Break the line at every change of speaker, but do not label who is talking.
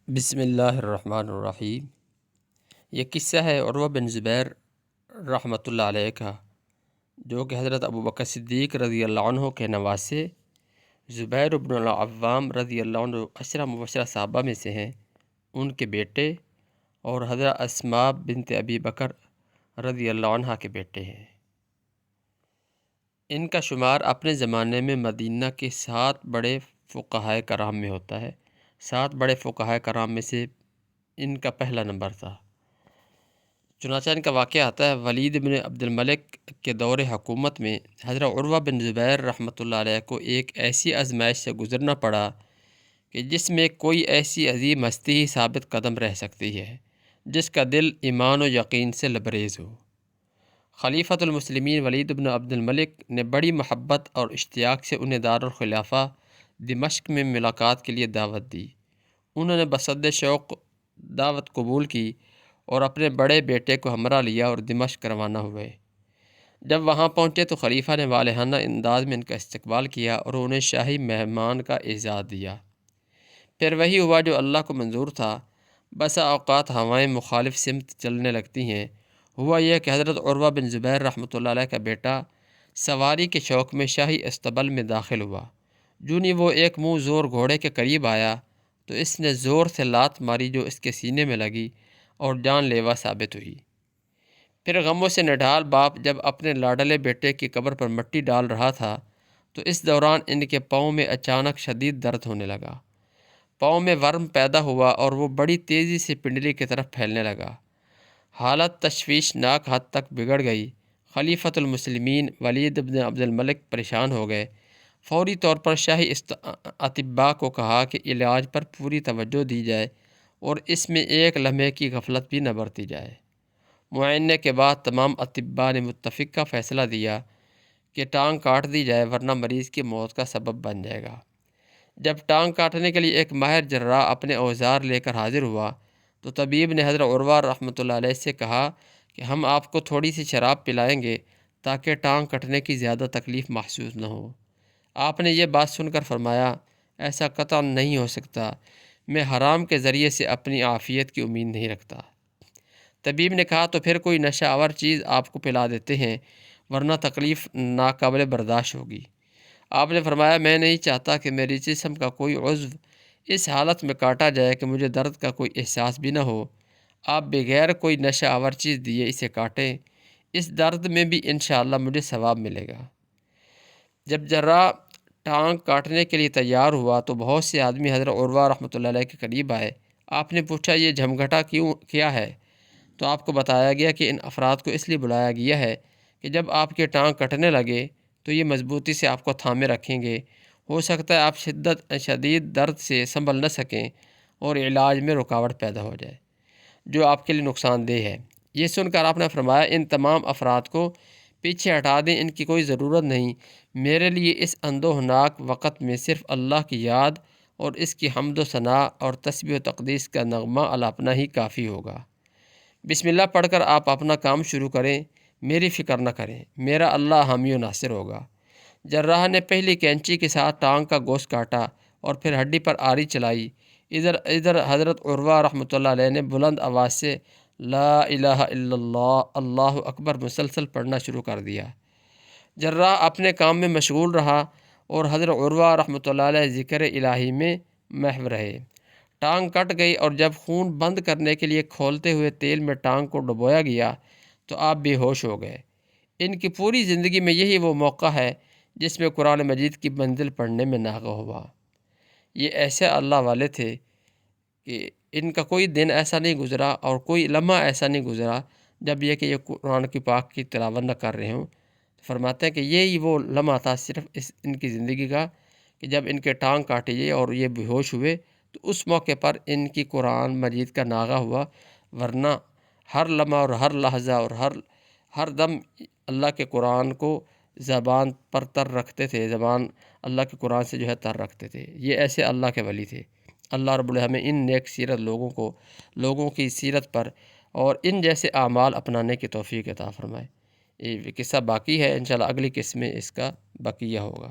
بسم اللہ الرحمن الرحیم۔ یہ قصہ ہے عروہ بن زبیر رحمۃ اللہ علیہ کا، جو کہ حضرت ابوبکر صدیق رضی اللہ عنہ کے نواسے زبیر بن العوام رضی اللہ عنہ عشرہ مبشرہ صحابہ میں سے ہیں، ان کے بیٹے اور حضرت اسماء بنت ابی بکر رضی اللہ عنہ کے بیٹے ہیں۔ ان کا شمار اپنے زمانے میں مدینہ کے 7 بڑے فقہائے کرام میں ہوتا ہے۔ 7 بڑے فقہائے کرام میں سے ان کا پہلا نمبر تھا۔ چنانچہ ان کا واقعہ آتا ہے، ولید بن عبد الملک کے دور حکومت میں حضرت عروہ بن زبیر رحمۃ اللہ علیہ کو ایک ایسی آزمائش سے گزرنا پڑا کہ جس میں کوئی ایسی عظیم ہستی ہی ثابت قدم رہ سکتی ہے جس کا دل ایمان و یقین سے لبریز ہو۔ خلیفۃ المسلمین ولید بن عبد الملک نے بڑی محبت اور اشتیاق سے انہیں دارالخلافہ دمشق میں ملاقات کے لیے دعوت دی۔ انہوں نے بصد شوق دعوت قبول کی اور اپنے بڑے بیٹے کو ہمراہ لیا اور دمشق روانہ ہوئے۔ جب وہاں پہنچے تو خلیفہ نے والہانہ انداز میں ان کا استقبال کیا اور انہیں شاہی مہمان کا اعزاز دیا۔ پھر وہی ہوا جو اللہ کو منظور تھا۔ بسا اوقات ہوائیں مخالف سمت چلنے لگتی ہیں۔ ہوا یہ کہ حضرت عروہ بن زبیر رحمۃ اللہ علیہ کا بیٹا سواری کے شوق میں شاہی استبل میں داخل ہوا۔ جوں ہی وہ ایک منہ زور گھوڑے کے قریب آیا تو اس نے زور سے لات ماری جو اس کے سینے میں لگی اور جان لیوا ثابت ہوئی۔ پھر غموں سے نڈھال باپ جب اپنے لاڈلے بیٹے کی قبر پر مٹی ڈال رہا تھا تو اس دوران ان کے پاؤں میں اچانک شدید درد ہونے لگا۔ پاؤں میں ورم پیدا ہوا اور وہ بڑی تیزی سے پنڈلی کی طرف پھیلنے لگا۔ حالت تشویشناک حد تک بگڑ گئی۔ خلیفۃ المسلمین ولید بن عبد الملک پریشان ہو گئے۔ فوری طور پر شاہی اطباء کو کہا کہ علاج پر پوری توجہ دی جائے اور اس میں ایک لمحے کی غفلت بھی نہ برتی جائے۔ معائنے کے بعد تمام اطباء نے متفقہ فیصلہ دیا کہ ٹانگ کاٹ دی جائے ورنہ مریض کی موت کا سبب بن جائے گا۔ جب ٹانگ کاٹنے کے لیے ایک ماہر جراح اپنے اوزار لے کر حاضر ہوا تو طبیب نے حضرت عروہ رحمۃ اللہ علیہ سے کہا کہ ہم آپ کو تھوڑی سی شراب پلائیں گے تاکہ ٹانگ کٹنے کی زیادہ تکلیف محسوس نہ ہو۔ آپ نے یہ بات سن کر فرمایا، ایسا قطعاً نہیں ہو سکتا، میں حرام کے ذریعے سے اپنی عافیت کی امید نہیں رکھتا۔ طبیب نے کہا تو پھر کوئی نشہ آور چیز آپ کو پلا دیتے ہیں ورنہ تکلیف ناقابل برداشت ہوگی۔ آپ نے فرمایا، میں نہیں چاہتا کہ میری جسم کا کوئی عضو اس حالت میں کاٹا جائے کہ مجھے درد کا کوئی احساس بھی نہ ہو۔ آپ بغیر کوئی نشہ آور چیز دیے اسے کاٹیں، اس درد میں بھی انشاءاللہ مجھے ثواب ملے گا۔ جب جراح ٹانگ کاٹنے کے لیے تیار ہوا تو بہت سے آدمی حضرت عروہ رحمۃ اللہ علیہ کے قریب آئے۔ آپ نے پوچھا، یہ جھمگھٹا کیا ہے؟ تو آپ کو بتایا گیا کہ ان افراد کو اس لیے بلایا گیا ہے کہ جب آپ کے ٹانگ کٹنے لگے تو یہ مضبوطی سے آپ کو تھامے رکھیں گے۔ ہو سکتا ہے آپ شدید درد سے سنبھل نہ سکیں اور علاج میں رکاوٹ پیدا ہو جائے جو آپ کے لیے نقصان دہ ہے۔ یہ سن کر آپ نے فرمایا، ان تمام افراد کو پیچھے ہٹا دیں، ان کی کوئی ضرورت نہیں۔ میرے لیے اس اندوہناک وقت میں صرف اللہ کی یاد اور اس کی حمد و ثناء اور تسبیح و تقدیس کا نغمہ الاپنا ہی کافی ہوگا۔ بسم اللہ پڑھ کر آپ اپنا کام شروع کریں، میری فکر نہ کریں، میرا اللہ حامی و ناصر ہوگا۔ جراح نے پہلی کینچی کے ساتھ ٹانگ کا گوشت کاٹا اور پھر ہڈی پر آری چلائی۔ ادھر حضرت عروہ رحمۃ اللہ علیہ نے بلند آواز سے لا الہ الا اللہ اللہ اکبر مسلسل پڑھنا شروع کر دیا۔ جراح اپنے کام میں مشغول رہا اور حضرت عروہ رحمۃ اللہ علیہ ذکر الہی میں محو رہے۔ ٹانگ کٹ گئی اور جب خون بند کرنے کے لیے کھولتے ہوئے تیل میں ٹانگ کو ڈبویا گیا تو آپ بے ہوش ہو گئے۔ ان کی پوری زندگی میں یہی وہ موقع ہے جس میں قرآن مجید کی منزل پڑھنے میں ناغہ ہوا۔ یہ ایسے اللہ والے تھے کہ ان کا کوئی دن ایسا نہیں گزرا اور کوئی لمحہ ایسا نہیں گزرا جب یہ کہ یہ قرآن کی پاک کی تلاوت نہ کر رہے ہوں۔ فرماتے ہیں کہ یہی وہ لمحہ تھا صرف ان کی زندگی کا کہ جب ان کے ٹانگ کاٹے گئے اور یہ بے ہوش ہوئے تو اس موقع پر ان کی قرآن مجید کا ناغہ ہوا، ورنہ ہر لمحہ اور ہر لحظہ اور ہر دم اللہ کے قرآن کو زبان پر تر رکھتے تھے، زبان اللہ کے قرآن سے جو ہے تر رکھتے تھے۔ یہ ایسے اللہ کے ولی تھے۔ اللہ رب العالمین ہمیں ان نیک سیرت لوگوں کی سیرت پر اور ان جیسے اعمال اپنانے کی توفیق عطا فرمائے۔ یہ قصہ باقی ہے، انشاءاللہ اگلی قسط میں اس کا بقیہ ہوگا۔